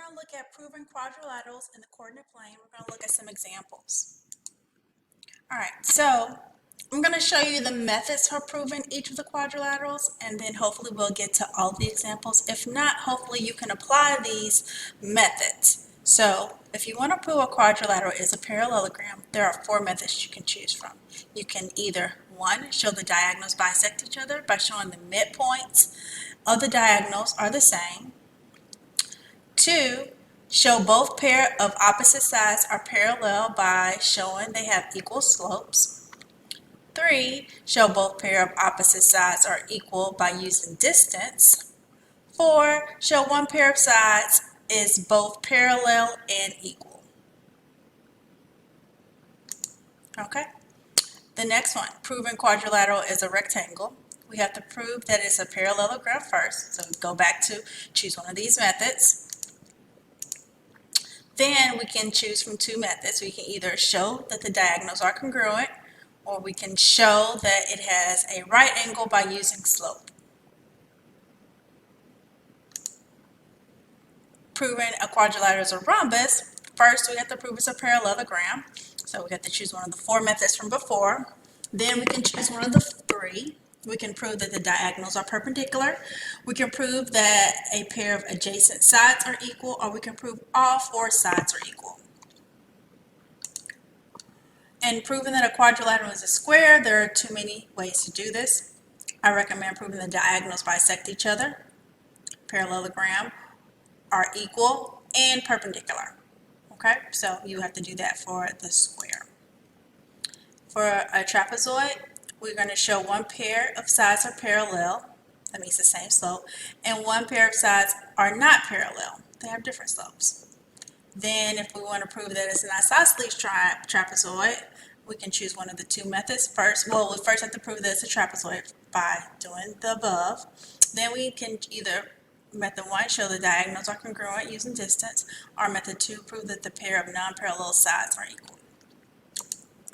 going to look at proving quadrilaterals in the coordinate plane. We're going to look at some examples. All right, so I'm going to show you the methods for proving each of the quadrilaterals, and then hopefully we'll get to all the examples. If not, hopefully you can apply these methods. So if you want to prove a quadrilateral is a parallelogram, there are 4 methods you can choose from. You can either, 1, show the diagonals bisect each other by showing the midpoints of the diagonals are the same. 2, show both pair of opposite sides are parallel by showing they have equal slopes. 3, show both pair of opposite sides are equal by using distance. 4, show one pair of sides is both parallel and equal. Okay? The next one, proving quadrilateral is a rectangle. We have to prove that it's a parallelogram first. So go back to choose one of these methods. Then we can choose from 2 methods. We can either show that the diagonals are congruent, or we can show that it has a right angle by using slope. Proving a quadrilateral is a rhombus, first we have to prove it's a parallelogram. So we have to choose one of the 4 methods from before. Then we can choose one of the 3. We can prove that the diagonals are perpendicular. We can prove that a pair of adjacent sides are equal, or we can prove all 4 sides are equal. And proving that a quadrilateral is a square, there are too many ways to do this. I recommend proving the diagonals bisect each other, parallelogram, are equal, and perpendicular. Okay, so you have to do that for the square. For a trapezoid, we're going to show one pair of sides are parallel, that means the same slope, and one pair of sides are not parallel, they have different slopes. Then if we want to prove that it's an isosceles trapezoid, we can choose one of the 2 methods. First, well, we first have to prove that it's a trapezoid by doing the above. Then we can either, method 1, show the diagonals are congruent using distance, or method 2, prove that the pair of non-parallel sides are equal.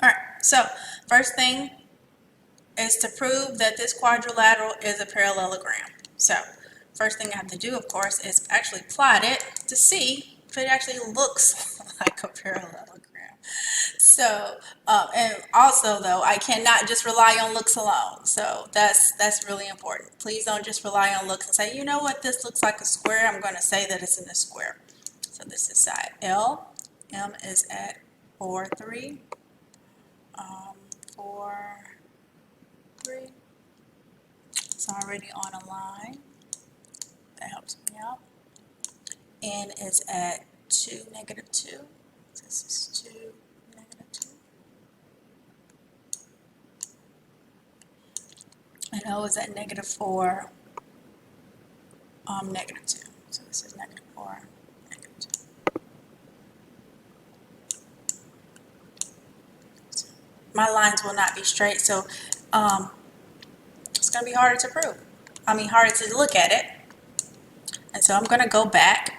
All right, so first thing is to prove that this quadrilateral is a parallelogram. So first thing I have to do, of course, is actually plot it to see if it actually looks like a parallelogram. So, and also though, I cannot just rely on looks alone. So that's really important. Please don't just rely on looks and say, you know what, this looks like a square. I'm going to say that it's in a square. So this is side L. M is at 4, 3. 4, 3. It's already on a line. That helps me out. N is at 2, negative 2. This is 2, negative 2. And O is at negative 4, negative 2. So this is negative 4, negative 2. So my lines will not be straight, so it's going to be harder to prove. Harder to look at it. And so I'm going to go back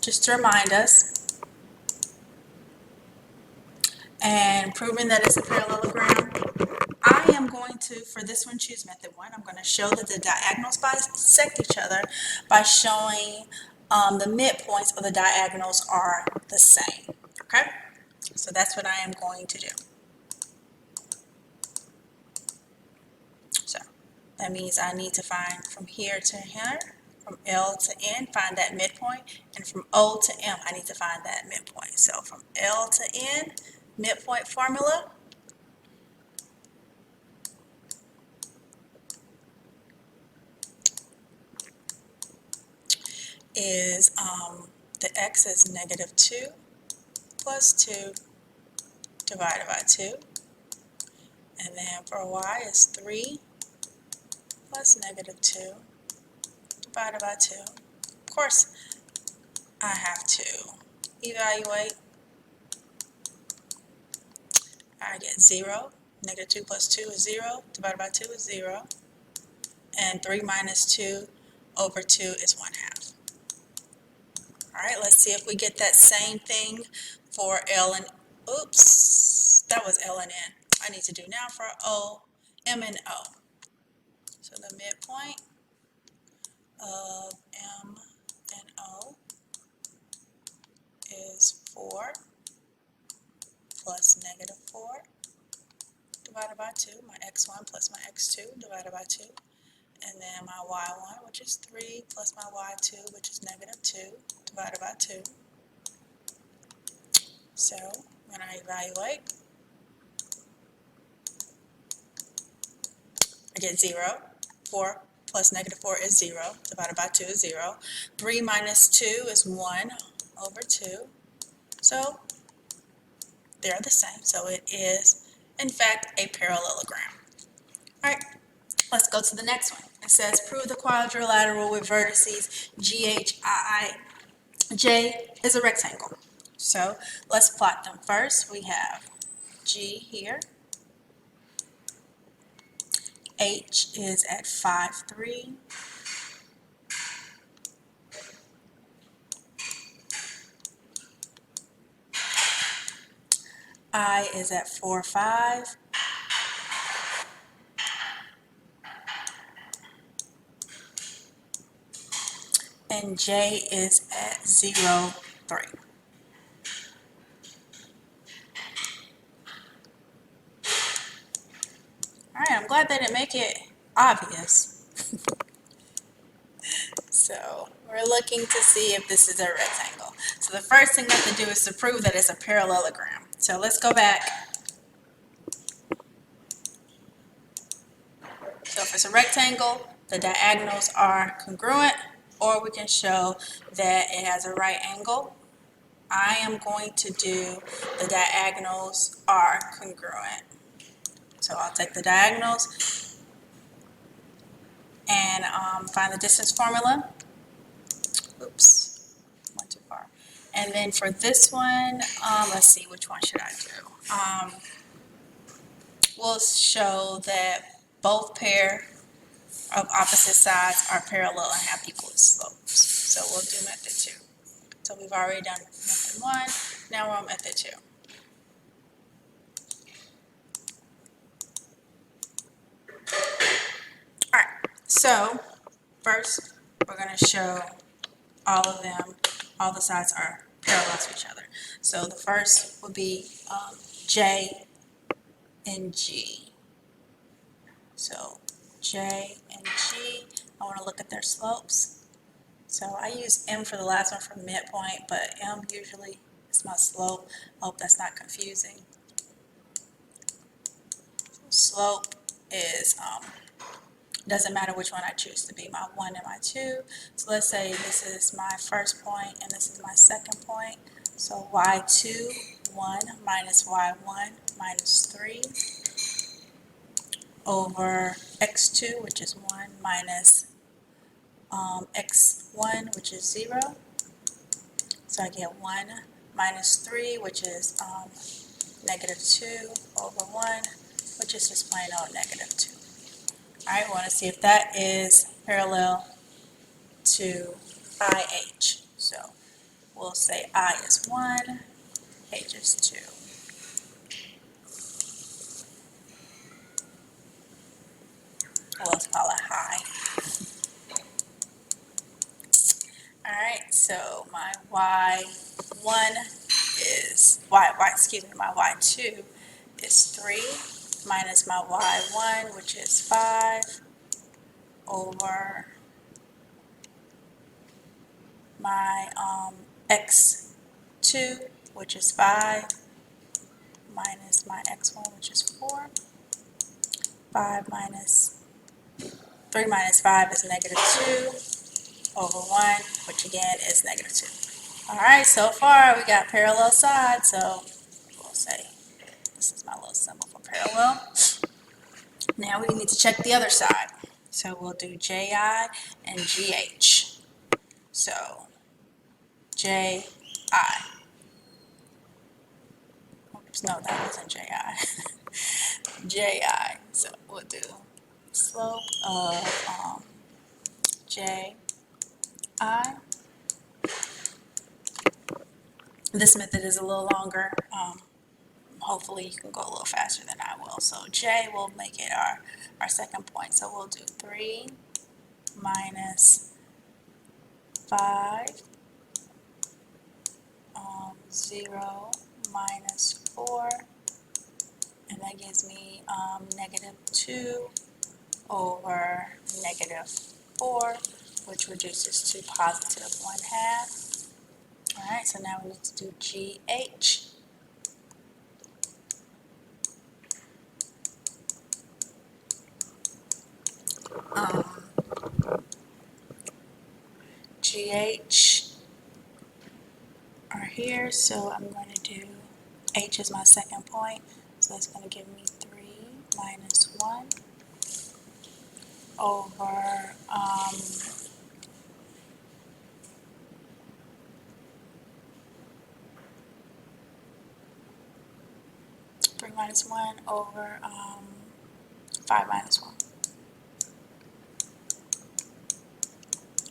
just to remind us. And proving that it's a parallelogram, I am going to, for this one, choose method 1. I'm going to show that the diagonals bisect each other by showing the midpoints of the diagonals are the same. Okay? So that's what I am going to do. So that means I need to find from here to here, from L to N, find that midpoint, and from O to M, I need to find that midpoint. So from L to N, midpoint formula is the x is negative 2 plus 2 divided by 2. And then for y is 3 plus negative 2 divided by 2. Of course, I have to evaluate. I get 0. Negative 2 plus 2 is 0. Divided by 2 is 0. And 3 minus 2 over 2 is 1/2. All right, let's see if we get that same thing for L and, oops, that was L and N. I need to do now for O, M and O. So the midpoint of M divided by 2, my x1 plus my x2 divided by 2, and then my y1, which is 3, plus my y2, which is negative 2, divided by 2. So when I evaluate, I get 0. 4 plus negative 4 is 0, divided by 2 is 0. 3 minus 2 is 1 over 2. So they're the same. So it is, in fact, a parallelogram. All right, let's go to the next one. It says, prove the quadrilateral with vertices GHI. J is a rectangle. So let's plot them. First, we have G here. H is at 5, 3. I is at 4, 5. And J is at 0, 3. All right, I'm glad they didn't make it obvious. So we're looking to see if this is a rectangle. So the first thing we have to do is to prove that it's a parallelogram. So let's go back. So if it's a rectangle, the diagonals are congruent, or we can show that it has a right angle. I am going to do the diagonals are congruent. So I'll take the diagonals and find the distance formula. Oops, went too far. And then for this one, let's see, which one should I do? We'll show that both pair of opposite sides are parallel and have equal slopes. So we'll do method 2. So we've already done method 1, now we're on method 2. All right, so first we're going to show all of them, all the sides are parallel to each other. So the first would be J and G. So J and G, I want to look at their slopes. So I use M for the last one for midpoint, but M usually is my slope. I hope that's not confusing. Slope is, doesn't matter which one I choose to be, my 1 and my 2. So let's say this is my first point and this is my second point. So y2, 1 minus y1 minus 3 over x2, which is 1 minus x1, which is 0. So I get 1 minus 3, which is negative 2 over 1, which is just plain old negative 2. All right, we want to see if that is parallel to IH. So we'll say I is 1, H is 2. Let's call it high. All right, so my y1 is, my y2 is 3 minus my y1, which is 5, over my x2, which is 5, minus my x1, which is 4. 3 minus 5 is negative 2 over 1, which again is negative 2. All right, so far we got parallel sides, so we'll say this is my little symbol for parallel. Now we need to check the other side. So we'll do JI and GH. So JI. Oops, no, that wasn't JI. JI. So we'll do slope of JI. This method is a little longer. Hopefully you can go a little faster than I will. So J will make it our second point. So we'll do 3 minus 5, 0 minus 4, and that gives me negative 2 over negative 4, which reduces to positive 1/2. All right, so now we need to do GH. GH are here, so I'm going to do H is my second point, so that's going to give me 3 minus 1 over 3 minus 1 over 5 minus 1.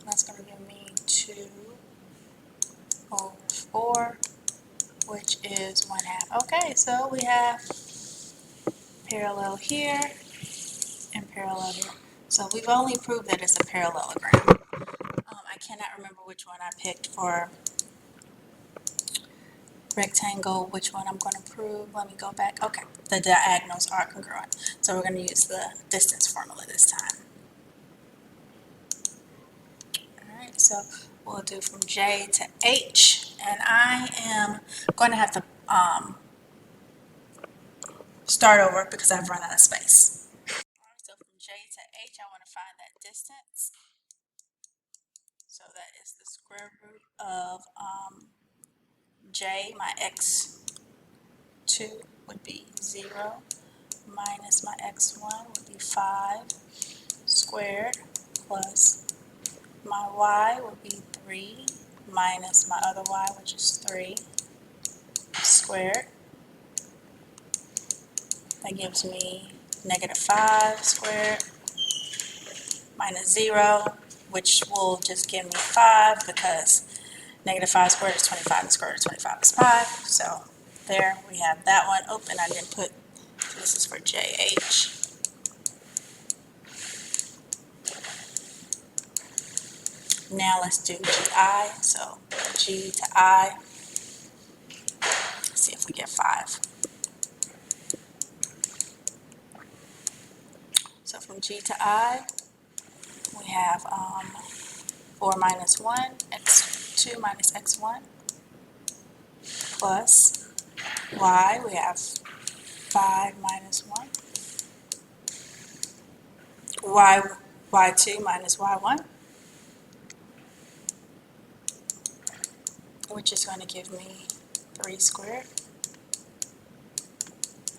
That's going to give me 2 over 4, which is 1/2. Okay, so we have parallel here and parallel here. So we've only proved that it's a parallelogram. I cannot remember which one I picked for rectangle, which one I'm going to prove. Let me go back. Okay, the diagonals are congruent. So we're going to use the distance formula this time. Alright, so we'll do from J to H, and I am going to have to start over because I've run out of space. Alright, so from J to H, I want to find that distance. So that is the square root of J, my x2 would be 0, minus my x1 would be 5 squared, plus my y would be 3, minus my other y, which is 3 squared. That gives me negative 5 squared minus 0, which will just give me 5 because negative 5 squared is 25 and square root of 25 is 5. So there we have that one. Open, I didn't put, this is for JH. Now let's do GI. So G to I. Let's see if we get 5. So from G to I, we have 4 minus 1, x2 minus x1, plus y, we have 5 minus 1, y2 minus y1, which is going to give me 3 squared,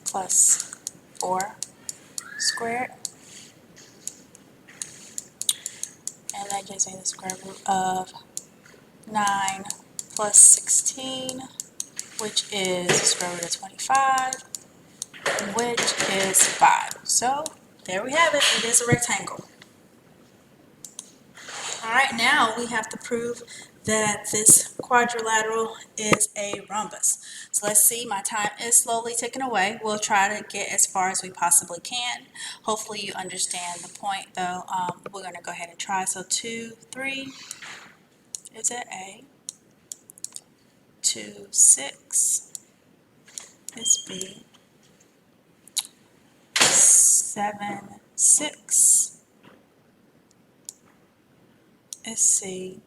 plus 4 squared, and that gives me the square root of 9 plus 16, which is the square root of 25, which is 5. So there we have it. It is a rectangle. All right, now we have to prove that this quadrilateral is a rhombus. So let's see, my time is slowly ticking away. We'll try to get as far as we possibly can. Hopefully you understand the point though. We're going to go ahead and try. So 2, 3 is at A. 2, 6 is B. 7, 6 is C.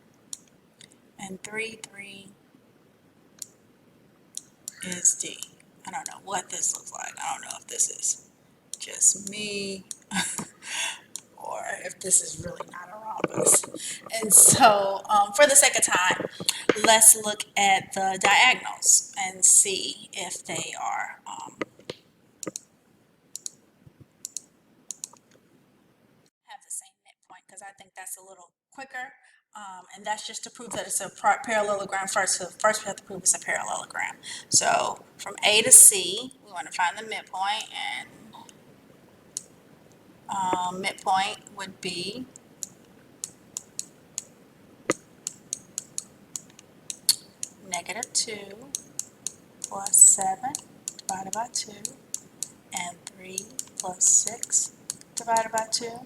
And 3, 3 is D. I don't know what this looks like. I don't know if this is just me or if this is really not a rhombus. And so for the sake of time, let's look at the diagonals and see if they are have the same midpoint, because I think that's a little quicker. And that's just to prove that it's a parallelogram first. So first we have to prove it's a parallelogram. So from A to C, we want to find the midpoint, and midpoint would be negative 2 plus 7 divided by 2, and 3 plus 6 divided by 2.